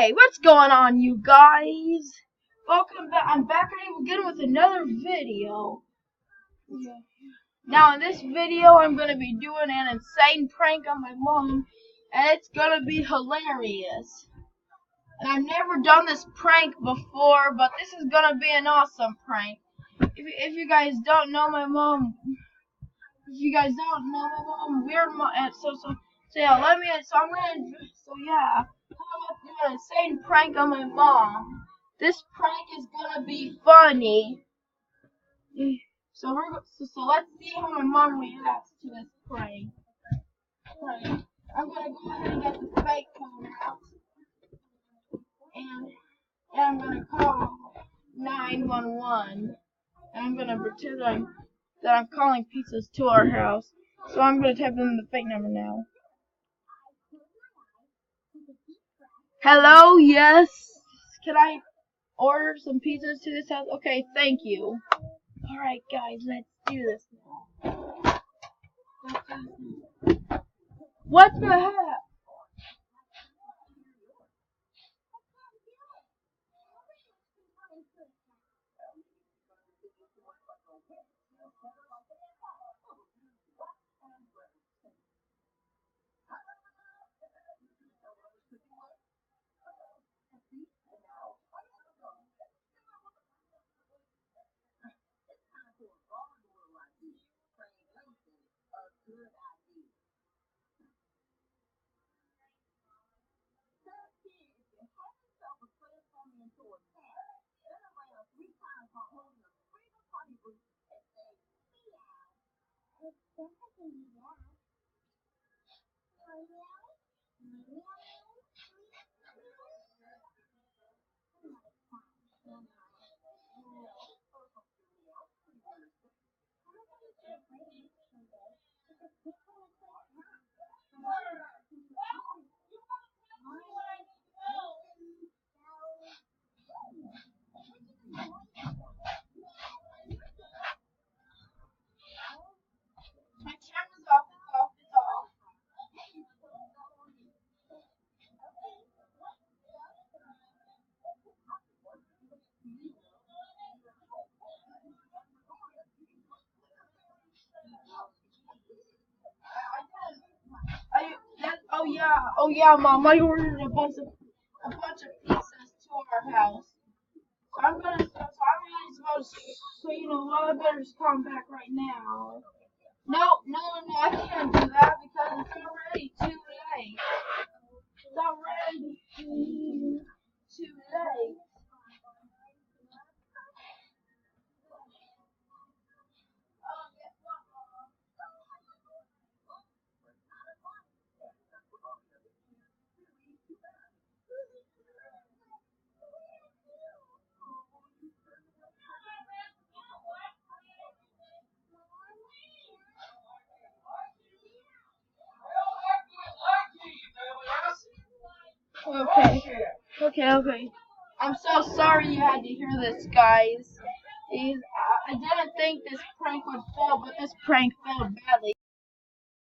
Hey, what's going on, you guys? Welcome back. I'm back again with another video. Now, in this video, I'm gonna be doing an insane prank on my mom, and it's gonna be hilarious. And I've never done this prank before, but this is gonna be an awesome prank. If you guys don't know my mom, weird mom, so yeah, do an insane prank on my mom. This prank is gonna be funny. So let's see how my mom reacts to this prank. I'm gonna go ahead and get the fake phone out, and I'm gonna call 911. And I'm gonna pretend that I'm calling pizzas to our house. So I'm gonna type in the fake number now. Hello, yes. Can I order some pizzas to this house? Okay, thank you. Alright guys, let's do this now. What the heck? My camera's off, it's off. Oh yeah, Mom. I ordered a bunch of pizzas to our house. So I'm gonna so you know what, I better just come back right now. No, I can't do that because it's already too late. It's already too late. Okay. I'm so sorry you had to hear this, guys. I didn't think this prank would fail, but this prank failed badly.